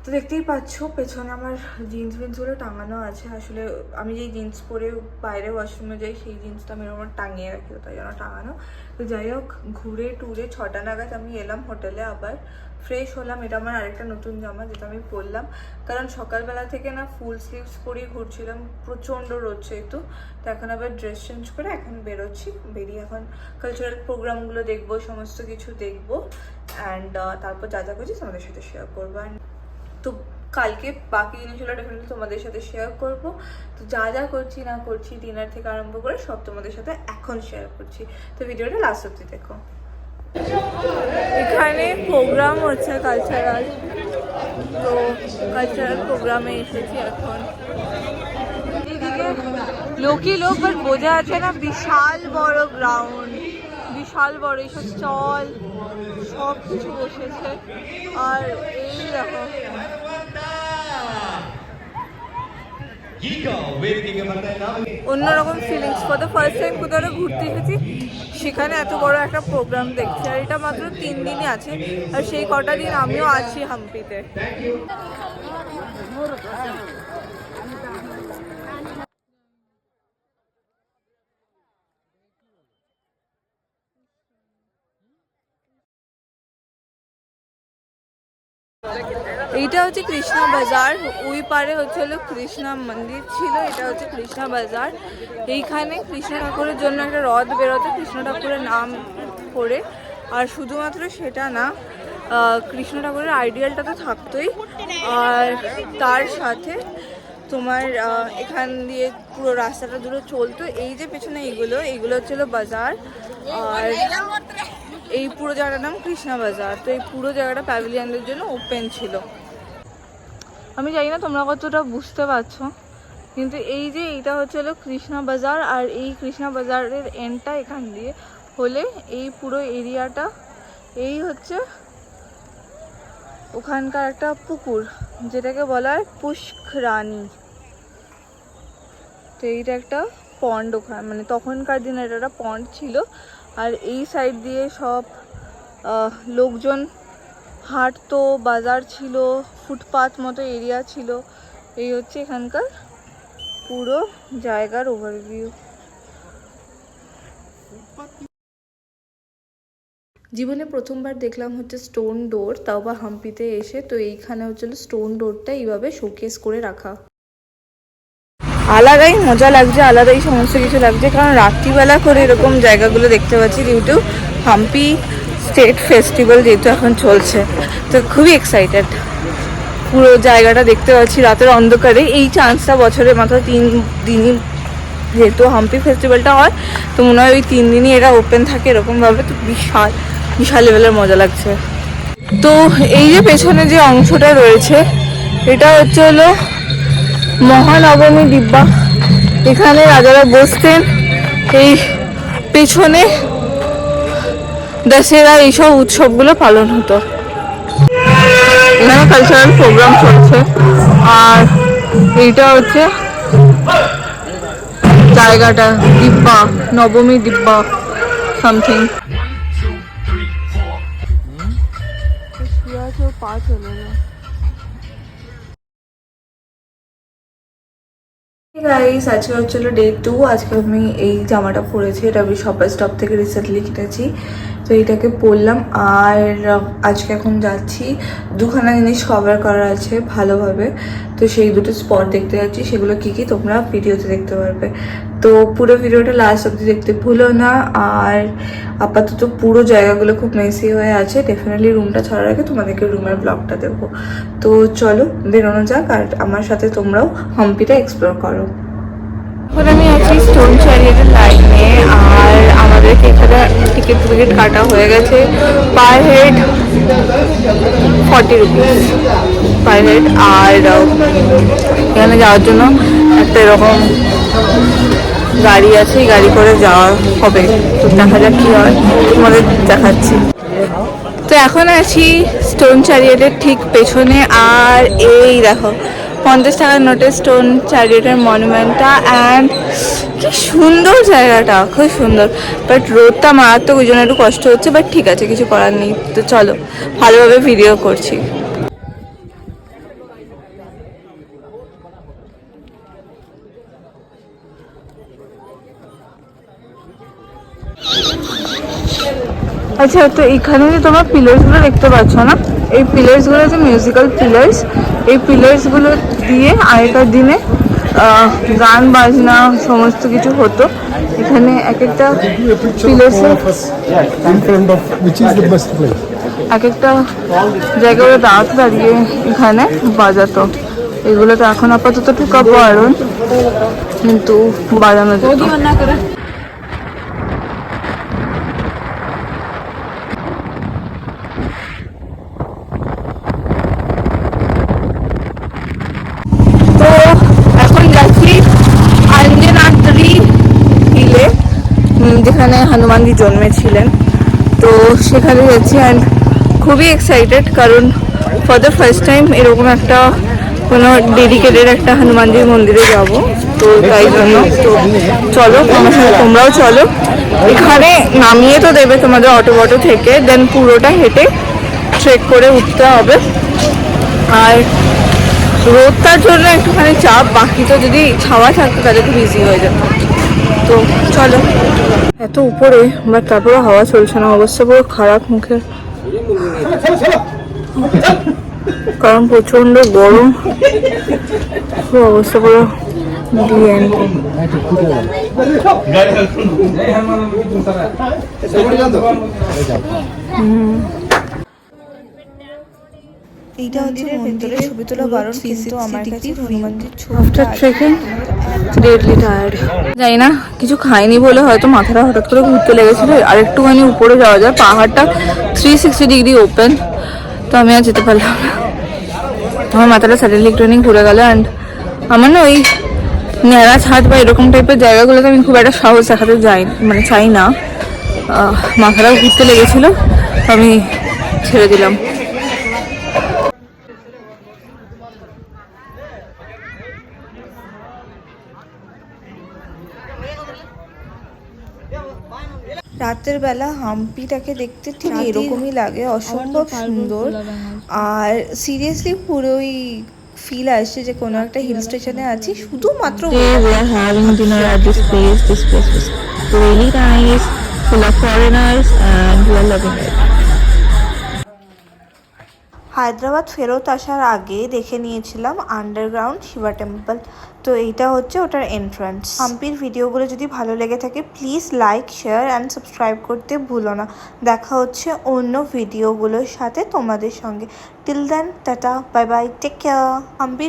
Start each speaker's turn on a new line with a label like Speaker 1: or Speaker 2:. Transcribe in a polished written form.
Speaker 1: তো দেখতেই পাচ্ছ পেছনে আমার জিন্সগুলো টাঙানো আছে। আসলে আমি যেই জিন্স পরে বাইরে ওয়াশরুমে যাই সেই জিন্সটা আমি এরকম টাঙিয়ে রাখি, তাই জন্য টাঙানো। তো যাই হোক, ঘুরে টুরে 6টা নাগাদ আমি এলাম হোটেলে, আবার ফ্রেশ হলাম। এটা আমার আরেকটা নতুন জামা যেটা আমি পরলাম, কারণ সকালবেলা থেকে না ফুল স্লিভস পরেই ঘুরছিলাম, প্রচণ্ড রোদ যেহেতু। তো এখন আবার ড্রেস চেঞ্জ করে এখন বেরোচ্ছি। বেরিয়ে এখন কালচারাল প্রোগ্রামগুলো দেখবো, সমস্ত কিছু দেখবো, অ্যান্ড তারপর যা যা করছি তোমাদের সাথে শেয়ার করবো। অ্যান্ড তো কালকে বাকি জিনিসগুলো ডেফিনেটলি তোমাদের সাথে শেয়ার করব। তো যা যা করছি না করছি ডিনার থেকে আরম্ভ করে সব তোমাদের সাথে এখন শেয়ার করছি। তো ভিডিওটা লাস্ট অবধি দেখো। এখানে প্রোগ্রাম হচ্ছে কালচারাল, তো কালচারাল প্রোগ্রামে এসেছি এখন। এদিকে লোকই লোক, বাট বোঝা আছে না, বিশাল বড় গ্রাউন্ড, বিশাল বড়, এইসব স্টল সব কিছু বসেছে। আর এই দেখো অন্যরকম feelings. For the first time কোথাও ঘুরতে এসেছি, সেখানে এত বড় একটা প্রোগ্রাম দেখছি। আর এটা মাত্র 3 দিনই আছে, আর সেই কটা দিন আমিও আছি হাম্পিতে। এইটা হচ্ছে কৃষ্ণা বাজার, ওই পারে হচ্ছে হলো কৃষ্ণা মন্দির ছিল, এটা হচ্ছে কৃষ্ণা বাজার। এইখানে কৃষ্ণ ঠাকুরের জন্য একটা রথ বেরোতো কৃষ্ণ ঠাকুরের নাম করে। আর শুধুমাত্র সেটা না, কৃষ্ণ ঠাকুরের আইডিয়ালটা তো থাকতোই, আর তার সাথে তোমার এখান দিয়ে পুরো রাস্তাটা দূরে চলতো। এই যে পেছনে এইগুলো হচ্ছিল বাজার, আর এই পুরো জায়গাটার নাম কৃষ্ণা বাজার। তো এই পুরো জায়গাটা প্যাভিলিয়নদের জন্য ওপেন ছিল। আমি জানি না তোমরা কতটা বুঝতে পারছো, কিন্তু এই যে এইটা হচ্ছে হলো কৃষ্ণা বাজার, আর এই কৃষ্ণা বাজারের এন্ডটা এখান দিয়ে হলে এই পুরো এরিয়াটা, এই হচ্ছে ওখানকার একটা পুকুর যেটাকে বলা হয় পুষ্করানী। তো এইটা একটা পন্ড, ওখানে মানে তখনকার দিনে এটা একটা পন্ড ছিল। আর এই সাইড দিয়ে সব লোকজন হাঁটতো, বাজার ছিল, ফুটপাথ মতো এরিয়া ছিল। এই হচ্ছে এখানকার পুরো জায়গার ওভারভিউ। জীবনে প্রথমবার দেখলাম হচ্ছে স্টোন ডোর, তাও বা হাম্পিতে এসে। তো এইখানে হচ্ছে স্টোন ডোরটা এইভাবে শোকেস করে রাখা। আলাদাই মজা লাগছে, আলাদাই সমস্ত কিছু লাগছে, কারণ রাত্রিবেলা করে এরকম জায়গাগুলো দেখতে পাচ্ছি, যেহেতু হাম্পি স্টেট ফেস্টিভ্যাল যেহেতু এখন চলছে। তো খুবই এক্সাইটেড, পুরো জায়গাটা দেখতে পাচ্ছি রাতের অন্ধকারে। এই চান্সটা বছরে মাত্র 3 দিনই, যেহেতু হাম্পি ফেস্টিভ্যালটা হয়, তো মনে হয় ওই 3 দিনই এটা ওপেন থাকে এরকমভাবে। তো বিশাল বিশাল লেভেলের মজা লাগছে। তো এই যে পেছনে যে অংশটা রয়েছে, এটা হচ্ছে হলো মহানবমী ডিব্বা। এখানে রাজারা বসতেন, এই পেছনে দশেরা এইসব উৎসবগুলো পালন হতো। এখানে কালচারাল প্রোগ্রাম চলছে, আর এইটা হচ্ছে জায়গাটা ডিব্বা, নবমী ডিব্বা সামথিং। পা চলে যায়। গাইস, আজকে হচ্ছিল ডে 2। আজকে আমি এই জামাটা পরেছি, এটা আমি শপার স্টপ থেকে রিসেন্টলি কিনেছি। তো এইটাকে পরলাম, আর আজকে এখন যাচ্ছি, দুখানা জিনিস কভার করা আছে ভালোভাবে। তো সেই দুটো স্পট দেখতে যাচ্ছি, সেগুলো কি কি তোমরা ভিডিওতে দেখতে পারবে। তো পুরো ভিডিওটা লাস্ট অবধি দেখতে ভুলো না। আর আপাতত পুরো জায়গাগুলো খুব মেসি হয়ে আছে, ডেফিনেটলি রুমটা ছাড়ার আগে তোমাদেরকে রুমের ব্লগটা দেবো। তো চলো বেরোনো যাক, আর আমার সাথে তোমরাও হাম্পিটা এক্সপ্লোর করো। এখন আমি আছি স্টোন চ্যারিয়টের লাইনে, আর আমাদেরকে এখানে টিকিট কাটা হয়ে গেছে। Per head 40 rupees per head. আর এখানে যাওয়ার জন্য একটা এরকম গাড়ি আছে, এই গাড়ি করে যাওয়া হবে। তো দেখা যাক কি হয়, তোমাদের দেখাচ্ছি। তো এখন আছি স্টোন চ্যারিয়টের ঠিক পেছনে, আর এই দেখো 50 টাকার নোটের স্টোন চ্যারিয়টের মনুমেন্টটা। অ্যান্ড কি সুন্দর জায়গাটা, খুব সুন্দর। বাট রোডটা মারাত্মক, ওই জন্য একটু কষ্ট হচ্ছে, বাট ঠিক আছে, কিছু করার নেই। তো চলো ভালোভাবে ভিডিও করছি। আচ্ছা, তো এখানে যে তোমার পিলার্সগুলো দেখতে পাচ্ছ না, এই পিলার্সগুলো যে মিউজিক্যাল পিলার্স, এই পিলার্সগুলো দিয়ে আগেকার দিনে গান বাজনা সমস্ত কিছু হতো। এখানে এক একটা পিলার্সে এক একটা জায়গায় দাঁড়াতে দাঁড়িয়ে এখানে বাজাতো। এগুলো তো এখন আপাতত ঠোকা বারণ, কিন্তু বাজানো যেত। তো এখন যাচ্ছি আঞ্জনাদ্রি হিলে, যেখানে হনুমানজি জন্মেছিলেন। তো সেখানে যাচ্ছি অ্যান্ড খুবই এক্সাইটেড, কারণ ফর দ্য ফার্স্ট টাইম এরকম একটা কোনো ডেডিকেটেড একটা হনুমানজির মন্দিরে যাব। তো তাই জন্য তো চলো আমার সঙ্গে তোমরাও চলো। এখানে নামিয়ে তো দেবে তোমাদের অটো থেকে, দেন পুরোটা হেঁটে ট্রেক করে উঠতে হবে। আর রোদটার জন্য একটুখানি চাপ, বাকি তো যদি ছাওয়া থাকতো তাহলে খুব ইজি হয়ে যেত। তো চলো। এত উপরে বাট তারপরে হাওয়া চলছে না, অবস্থা পুরো খারাপ মুখের, কারণ প্রচন্ড গরম, অবস্থা পুরো
Speaker 2: এইটা হচ্ছে মন্দিরের ছবি তোলা বারণ, কিন্তু আমার কাছে হনুমানজির ছবি।
Speaker 1: After trekking deadly tired. জানি না, কিছু খাইনি বলে হয়তো মাথাটা হঠাৎ করে ঘুরতে লেগেছিল। আর একটুখানি উপরে যাওয়া যায়, পাহাড়টা 360 ডিগ্রি ওপেন, তো আমি আর যেতে পারলাম না। আমার মাথাটা সাডেনলি একটুখানি ঘুরে গেল। অ্যান্ড আমার না ওই ন্যাড়া ছাদ বা এরকম টাইপের জায়গাগুলোতে আমি খুব একটা সাহস দেখাতে যাই, মানে চাই না। মাথাটাও ঘুরতে লেগেছিল, আমি ছেড়ে দিলাম।
Speaker 2: রাতের বেলা হাম্পিটাকে দেখতে ঠিক এরকমই লাগে, অসম্ভব সুন্দর। আর সিরিয়াসলি পুরোই ফিল আসছে যে কোনো একটা হিল স্টেশনে আছি, শুধুমাত্র হায়দ্রাবাদ ফেরত আসার আগে দেখে নিয়েছিলাম আন্ডারগ্রাউন্ড শিবা টেম্পল। তো এইটা হচ্ছে ওটার এন্ট্রান্স। হাম্পির ভিডিওগুলো যদি ভালো লেগে থাকে please like, share and subscribe করতে ভুলো না। দেখা হচ্ছে অন্য ভিডিওগুলোর সাথে তোমাদের সঙ্গে। Till then tata, bye bye, take care. হাম্পির